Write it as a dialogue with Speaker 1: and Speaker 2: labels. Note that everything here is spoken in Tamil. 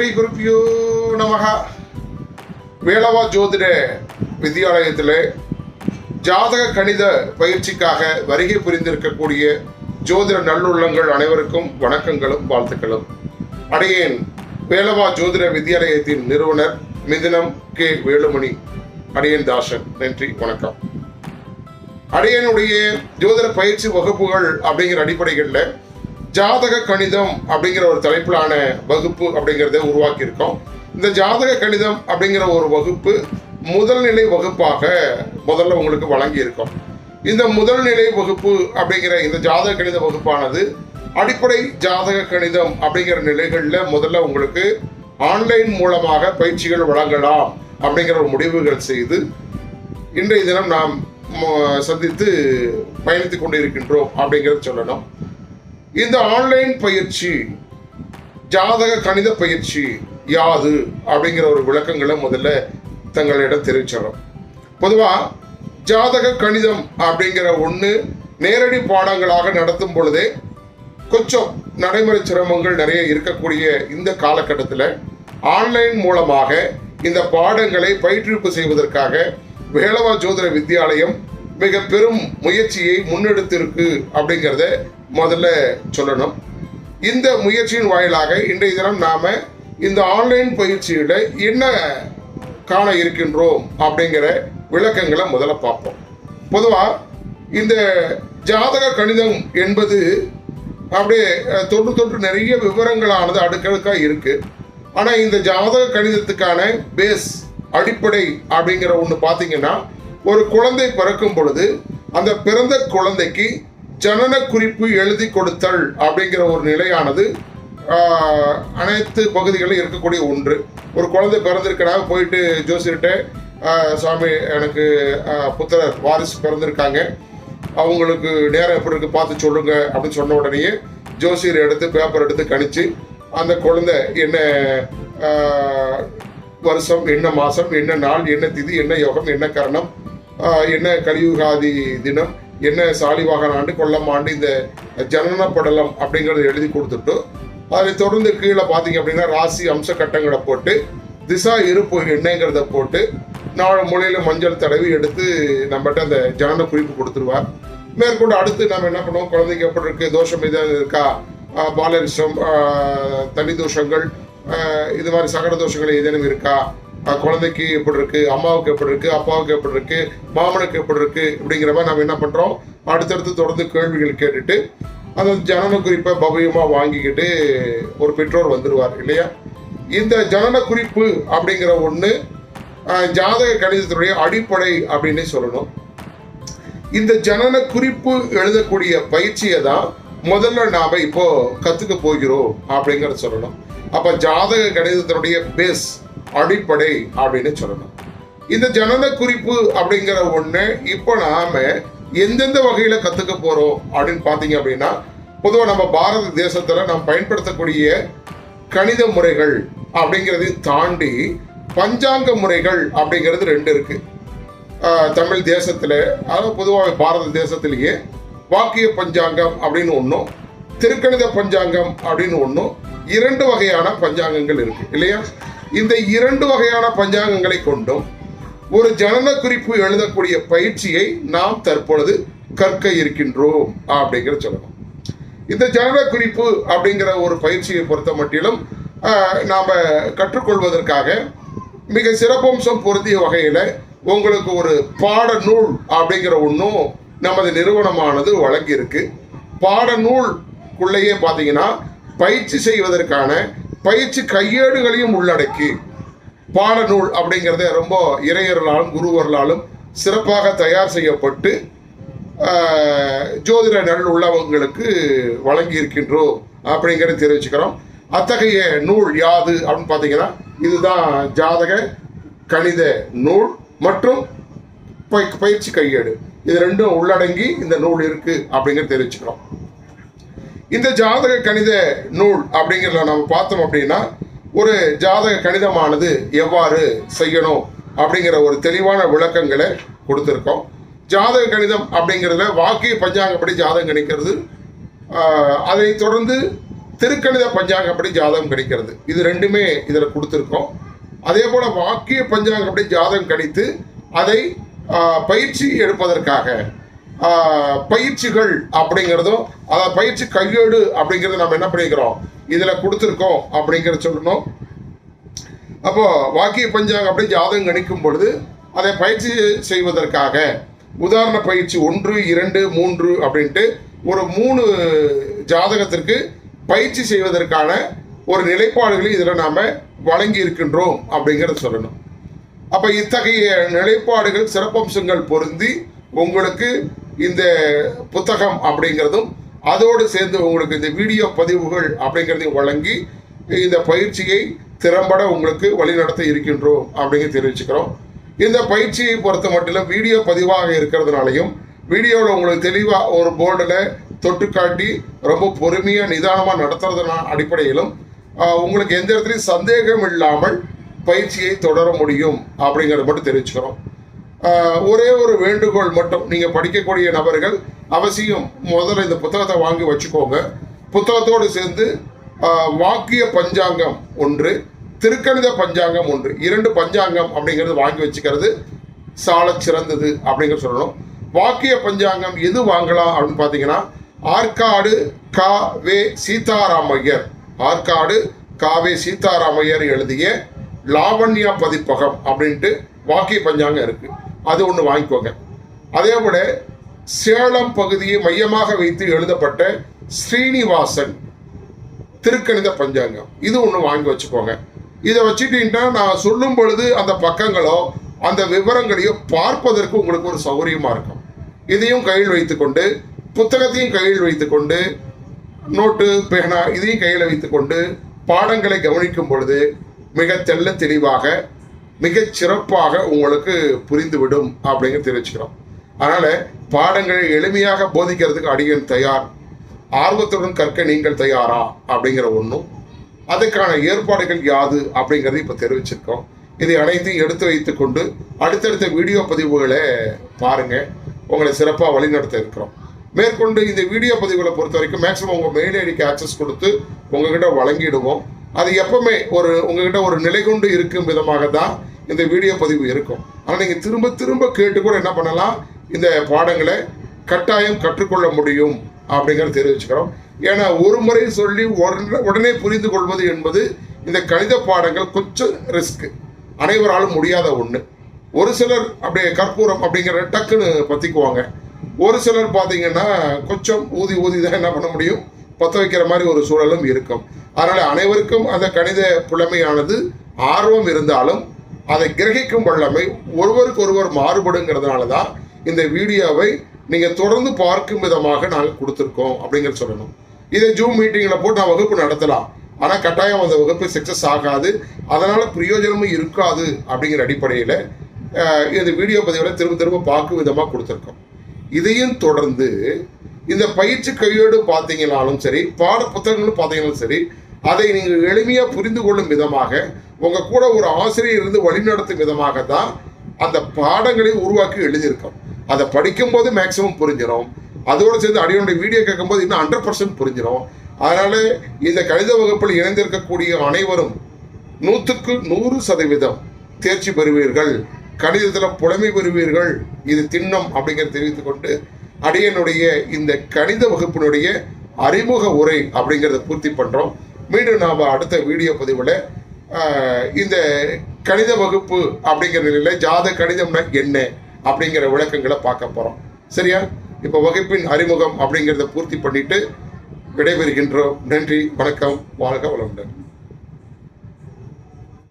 Speaker 1: ஸ்ரீ குருப்பியோ நமக. வேலவா ஜோதிட வித்யாலயத்தில் ஜாதக கணித பயிற்சிக்காக வருகை புரிந்திருக்கக்கூடிய ஜோதிட நல்லுள்ளங்கள் அனைவருக்கும் வணக்கங்களும் வாழ்த்துக்களும். அடியேன் வேலவா ஜோதிட வித்யாலயத்தின் நிறுவனர் மிதுனம் கே வேலுமணி அடியேன் தாசன். நன்றி, வணக்கம். அடியனுடைய ஜோதிட பயிற்சி வகுப்புகள் அப்படிங்கிற அடிப்படைகளில் ஜாதக கணிதம் அப்படிங்கிற ஒரு தலைப்பிலான வகுப்பு அப்படிங்கிறத உருவாக்கி இருக்கோம். இந்த ஜாதக கணிதம் அப்படிங்கிற ஒரு வகுப்பு முதல்நிலை வகுப்பாக முதல்ல உங்களுக்கு வழங்கி இருக்கோம். இந்த முதல்நிலை வகுப்பு அப்படிங்கிற இந்த ஜாதக கணித வகுப்பானது அடிப்படை ஜாதக கணிதம் அப்படிங்கிற நிலைகளில் முதல்ல உங்களுக்கு ஆன்லைன் மூலமாக பயிற்சிகள் வழங்கலாம் அப்படிங்கிற ஒரு முடிவுகள் செய்து இன்றைய தினம் நாம் சந்தித்து பயணித்துக் கொண்டிருக்கின்றோம் அப்படிங்கிறத சொல்லணும். இந்த ஆன்லைன் பயிற்சி ஜாதக கணித பயிற்சி யாது அப்படிங்கிற ஒரு விளக்கங்களை முதல்ல தங்களிடம் தெரிவிச்சிடறோம். பொதுவாக ஜாதக கணிதம் அப்படிங்கிற ஒன்று நேரடி பாடங்களாக நடத்தும் பொழுதே கொஞ்சம் நடைமுறை சிரமங்கள் நிறைய இருக்கக்கூடிய இந்த காலகட்டத்தில் ஆன்லைன் மூலமாக இந்த பாடங்களை பயிற்றுவிப்பு செய்வதற்காக வேலவா ஜோதிட வித்யாலயம் மிக பெரும் முயற்சியை முன்னெடுத்திருக்கு அப்படிங்கிறத முதல்ல சொல்லணும். இந்த முயற்சியின் வாயிலாக இன்றைய தினம் நாம இந்த ஆன்லைன் பயிற்சியில என்ன காண இருக்கின்றோம் அப்படிங்கிற விளக்கங்களை முதல்ல பார்ப்போம். பொதுவாக இந்த ஜாதக கணிதம் என்பது அப்படியே தொன்று நிறைய விவரங்களானது அடுக்கடுக்கா இருக்கு. ஆனா இந்த ஜாதக கணிதத்துக்கான பேஸ் அடிப்படை அப்படிங்கிற ஒன்று பார்த்தீங்கன்னா, ஒரு குழந்தை பிறக்கும் பொழுது அந்த பிறந்த குழந்தைக்கு ஜனன குறிப்பு எழுதி கொடுத்தல் அப்படிங்கிற ஒரு நிலையானது அனைத்து பகுதிகளிலும் இருக்கக்கூடிய ஒன்று. ஒரு குழந்தை பிறந்திருக்கனாக போயிட்டு ஜோசியர்கிட்ட, சாமி எனக்கு புத்திரர் வாரிசு பிறந்திருக்காங்க, அவங்களுக்கு நேரம் எப்படி இருக்கு பார்த்து சொல்லுங்க அப்படின்னு சொன்ன உடனேயே ஜோசியர் எடுத்து பேப்பர் எடுத்து கணிச்சு அந்த குழந்தை என்ன வருஷம், என்ன மாசம், என்ன நாள், என்ன திதி, என்ன யோகம், என்ன கரணம், என்ன கலியுகாதி தினம், என்ன சாலிவாகன ஆண்டு, கொல்லம் ஆண்டு, இந்த ஜனன படலம் அப்படிங்கறத எழுதி கொடுத்துட்டு அதை தொடர்ந்து கீழே பார்த்தீங்க அப்படின்னா ராசி அம்ச கட்டங்களை போட்டு திசா இருப்பு என்னங்கிறத போட்டு 4 மூலையில மஞ்சள் தடவி எடுத்து நம்மகிட்ட அந்த ஜனன குறிப்பு கொடுத்துருவார். மேற்கொண்டு அடுத்து நம்ம என்ன பண்ணுவோம், குழந்தைக்கு எப்படி இருக்கு, தோஷம் எதாவது இருக்கா, பாலரிசம், தனி தோஷங்கள், இது மாதிரி சகட தோஷங்கள் ஏதேனும் இருக்கா, குழந்தைக்கு எப்படி இருக்கு, அம்மாவுக்கு எப்படி இருக்கு, அப்பாவுக்கு எப்படி இருக்கு, மாமனுக்கு எப்படி இருக்கு, இப்படிங்கிற மாதிரி நம்ம என்ன பண்றோம், அடுத்தடுத்து தொடர்ந்து கேள்விகள் கேட்டுட்டு அந்த ஜனன குறிப்பை பவியமா வாங்கிக்கிட்டு ஒரு பெற்றோர் வந்துடுவார் இல்லையா. இந்த ஜனன குறிப்பு அப்படிங்கிற ஒண்ணு ஜாதக கணிதத்தினுடைய அடிப்படை அப்படின்னு சொல்லணும். இந்த ஜனன குறிப்பு எழுதக்கூடிய பயிற்சியை தான் முதல்ல நாம இப்போ கத்துக்க போகிறோம் அப்படிங்கிறத சொல்லணும். அப்ப ஜாதக கணிதத்தினுடைய பேஸ் அடிப்படை அப்படின்னு சொல்லணும். இந்த ஜனன குறிப்பு அப்படிங்கிற ஒண்ணு இப்போ நாம எந்தெந்த வகையில கத்துக்க போறோம் அப்படின்னு பாத்தீங்க அப்படின்னா, பொதுவாக நம்ம பாரத தேசத்துல நாம் பயன்படுத்தக்கூடிய கணித முறைகள் அப்படிங்கிறதையும் தாண்டி பஞ்சாங்க முறைகள் அப்படிங்கிறது 2 இருக்கு. தமிழ் தேசத்துல, அதாவது பொதுவாக பாரத தேசத்திலேயே வாக்கிய பஞ்சாங்கம் அப்படின்னு ஒன்றும், திருக்கணித பஞ்சாங்கம் அப்படின்னு ஒன்றும், 2 வகையான பஞ்சாங்கங்கள் இருக்கு இல்லையா. இந்த 2 வகையான பஞ்சாங்கங்களை கொண்டும் ஒரு ஜனன குறிப்பு எழுதக்கூடிய பயிற்சியை நாம் தற்பொழுது கற்க இருக்கின்றோம் அப்படிங்கிற சொல்லணும். இந்த ஜனன குறிப்பு அப்படிங்கிற ஒரு பயிற்சியை பொறுத்த மட்டிலும் நாம கற்றுக்கொள்வதற்காக மிக சிறப்பம்சம் பொருந்திய வகையில உங்களுக்கு ஒரு பாடநூல் அப்படிங்கிற ஒன்றும் நமது நிறுவனமானது வழங்கி இருக்கு. பாடநூலுக்குள்ளேயே பார்த்தீங்கன்னா பயிற்சி செய்வதற்கான பயிற்சி கையேடுகளையும் உள்ளடக்கி பாடநூல் அப்படிங்கிறத ரொம்ப இறையர்களாலும் குருவர்களாலும் சிறப்பாக தயார் செய்யப்பட்டு ஜோதிட நல் உள்ளவங்களுக்கு வழங்கி இருக்கின்றோம் அப்படிங்கிறத தெரிவிச்சுக்கிறோம். அத்தகைய நூல் யாது அப்படின்னு பார்த்தீங்கன்னா, இதுதான் ஜாதக கணித நூல் மற்றும் பயிற்சி கையேடு, இது 2ம் உள்ளடங்கி இந்த நூல் இருக்கு அப்படிங்கிறத தெரிவிச்சுக்கிறோம். இந்த ஜாதக கணித நூல் அப்படிங்கிறத நம்ம பார்த்தோம் அப்படின்னா, ஒரு ஜாதக கணிதமானது எவ்வாறு செய்யணும் அப்படிங்கிற ஒரு தெளிவான விளக்கங்களை கொடுத்துருக்கோம். ஜாதக கணிதம் அப்படிங்கிறதுல வாக்கிய பஞ்சாங்கப்படி ஜாதகம் கணிக்கிறது, அதை தொடர்ந்து திருக்கணித பஞ்சாங்கப்படி ஜாதகம் கணிக்கிறது. இது ரெண்டுமே இதில் கொடுத்துருக்கோம். அதே போல் வாக்கிய பஞ்சாங்கப்படி ஜாதகம் கணித்து அதை பயிற்சி எடுப்பதற்காக பயிற்சிகள் அப்படிங்கிறதும், அதாவது பயிற்சி கையேடு அப்படிங்கிறது நம்ம என்ன பண்ணிக்கிறோம் இதில் கொடுத்துருக்கோம் அப்படிங்கிறத சொல்லணும். அப்போ வாக்கிய பஞ்சாங்கம் அப்படி ஜாதகம் கணிக்கும் பொழுது அதை பயிற்சி செய்வதற்காக உதாரண பயிற்சி 1, 2, 3 அப்படின்ட்டு ஒரு 3 ஜாதகத்திற்கு பயிற்சி செய்வதற்கான ஒரு நிலைப்பாடுகளை இதில் நாம் வழங்கி இருக்கின்றோம் அப்படிங்கிறத சொல்லணும். அப்போ இத்தகைய நிலைப்பாடுகள் சிறப்பம்சங்கள் பொருந்தி உங்களுக்கு இந்த புத்தகம் அப்படிங்கிறதும் அதோடு சேர்ந்து உங்களுக்கு இந்த வீடியோ பதிவுகள் அப்படிங்கிறதையும் வழங்கி இந்த பயிற்சியை திறம்பட உங்களுக்கு வழிநடத்த இருக்கின்றோம் அப்படிங்க தெரிவிச்சுக்கிறோம். இந்த பயிற்சியை பொறுத்த மட்டும் வீடியோ பதிவாக இருக்கிறதுனாலையும் வீடியோவில் உங்களுக்கு தெளிவாக ஒரு போர்டில் தொட்டு காட்டி ரொம்ப பொறுமையாக நிதானமாக நடத்துறதுனா அடிப்படையிலும் உங்களுக்கு எந்த இடத்துலையும் சந்தேகம் இல்லாமல் பயிற்சியை தொடர முடியும் அப்படிங்கிறத மட்டும் தெரிவிச்சுக்கிறோம். ஒரே ஒரு வேண்டுகோள் மட்டும், நீங்கள் படிக்கக்கூடிய நபர்கள் அவசியம் முதல்ல இந்த புத்தகத்தை வாங்கி வச்சுக்கோங்க. புத்தகத்தோடு சேர்ந்து வாக்கிய பஞ்சாங்கம் 1, திருக்கணித பஞ்சாங்கம் 1, 2 பஞ்சாங்கம் அப்படிங்கிறது வாங்கி வச்சுக்கிறது சால சிறந்தது அப்படிங்கிற சொல்லணும். வாக்கிய பஞ்சாங்கம் எது வாங்கலாம் அப்படின்னு பார்த்தீங்கன்னா ஆற்காடு கா.வே. சீதாராமையர், ஆற்காடு கா.வே. சீதாராமையர் எழுதிய லாவண்யா பதிப்பகம் அப்படின்ட்டு வாக்கிய பஞ்சாங்கம் இருக்கு, அது ஒன்று வாங்கிக்கோங்க. அதே போல சேலம் பகுதியை மையமாக வைத்து எழுதப்பட்ட ஸ்ரீனிவாசன் திருக்கணித பஞ்சாங்கம், இது ஒன்று வாங்கி வச்சுக்கோங்க. இதை வச்சுட்டீங்கன்னா நான் சொல்லும் பொழுது அந்த பக்கங்களோ அந்த விவரங்களையோ பார்ப்பதற்கு உங்களுக்கு ஒரு சௌகரியமாக இருக்கும். இதையும் கையில் வைத்துக்கொண்டு, புத்தகத்தையும் கையில் வைத்துக்கொண்டு, நோட்டு பேனா இதையும் கையில் வைத்துக்கொண்டு பாடங்களை கவனிக்கும் பொழுது மிக தெள்ள தெளிவாக மிகச் சிறப்பாக உங்களுக்கு புரிந்துவிடும் அப்படிங்க தெரிவிச்சுக்கிறோம். அதனால் பாடங்களை எளிமையாக போதிக்கிறதுக்கு அடியன் தயார், ஆர்வத்துடன் கற்க நீங்கள் தயாரா அப்படிங்கிற ஒன்றும், அதுக்கான ஏற்பாடுகள் யாது அப்படிங்கிறது இப்போ தெரிவிச்சிருக்கோம். இதை அனைத்தையும் எடுத்து வைத்து கொண்டு அடுத்தடுத்த வீடியோ பதிவுகளை பாருங்கள், உங்களை சிறப்பாக வழிநடத்த இருக்கிறோம். மேற்கொண்டு இந்த வீடியோ பதிவுகளை பொறுத்த வரைக்கும் மேக்ஸிமம் உங்கள் மெயில் ஐடிக்கு ஆக்சஸ் கொடுத்து உங்ககிட்ட வழங்கிடுவோம். அது எப்பவுமே உங்ககிட்ட ஒரு நிலை கொண்டு இருக்கும் விதமாக தான் இந்த வீடியோ பதிவு இருக்கும். ஆனால் நீங்கள் திரும்ப திரும்ப கேட்டு கூட என்ன பண்ணலாம், இந்த பாடங்களை கட்டாயம் கற்றுக்கொள்ள முடியும் அப்படிங்கிறத தெரிவிச்சுக்கிறோம். ஏன்னா ஒரு முறை சொல்லி உடனே புரிந்து கொள்வது என்பது இந்த கணித பாடங்கள் கொஞ்சம் ரிஸ்க், அனைவராலும் முடியாத ஒன்று. ஒரு சிலர் அப்படியே கற்பூரம் அப்படிங்கிற டக்குன்னு பற்றிக்குவாங்க, ஒரு சிலர் பார்த்தீங்கன்னா கொஞ்சம் ஊதி தான் என்ன பண்ண முடியும், பற்ற வைக்கிற மாதிரி ஒரு சூழலும் இருக்கும். அதனால் அனைவருக்கும் அந்த கணித புலமையானது ஆர்வம் இருந்தாலும் அதை கிரகிக்கும் வல்லமை ஒருவருக்கு ஒருவர் மாறுபடுங்கிறதுனால தான் இந்த வீடியோவை நீங்கள் தொடர்ந்து பார்க்கும் விதமாக நாங்கள் கொடுத்துருக்கோம் அப்படிங்கிற சொல்லணும். இதை ஜூம் மீட்டிங்கில் போட்டு நான் வகுப்பு நடத்தலாம், ஆனால் கட்டாயம் அந்த வகுப்பு சக்ஸஸ் ஆகாது, அதனால் பிரயோஜனமும் இருக்காது அப்படிங்கிற அடிப்படையில் இந்த வீடியோ பதிவில் திரும்ப பார்க்கும் விதமாக கொடுத்துருக்கோம். இதையும் தொடர்ந்து இந்த பயிற்சி கையேடு பார்த்தீங்கன்னாலும் சரி, பாட புத்தகங்களும் பார்த்தீங்கன்னாலும் சரி, அதை நீங்கள் எளிமையாக புரிந்து கொள்ளும் விதமாக உங்கள் கூட ஒரு ஆசிரியர் இருந்து வழிநடத்தும் விதமாக தான் அந்த பாடங்களை உருவாக்கி எழுதியிருக்கோம். அதை படிக்கும்போது மேக்சிமம் புரிஞ்சிடும், அதோடு சேர்ந்து அடியோடைய வீடியோ கேட்கும்போது இன்னும் 100% புரிஞ்சிடும். அதனால் இந்த கணித வகுப்பில் இணைந்திருக்கக்கூடிய அனைவரும் 100க்கு 100% தேர்ச்சி பெறுவீர்கள், கணிதத்தில் புலமை பெறுவீர்கள், இது திண்ணம் அப்படிங்கிறத தெரிவித்துக் கொண்டு அடியனுடைய இந்த கணித வகுப்பினுடைய அறிமுக உரை அப்படிங்கிறத பூர்த்தி பண்ணுறோம். மீண்டும் நாம் அடுத்த வீடியோ பதிவில் இந்த கணித வகுப்பு அப்படிங்கிற நிலையில் ஜாத கணிதம்னா என்ன அப்படிங்கிற விளக்கங்களை பார்க்க போகிறோம். சரியா? இப்போ வகுப்பின் அறிமுகம் அப்படிங்கிறத பூர்த்தி பண்ணிட்டு விடைபெறுகின்றோம். நன்றி, வணக்கம், வாழ்க வளமுடன்.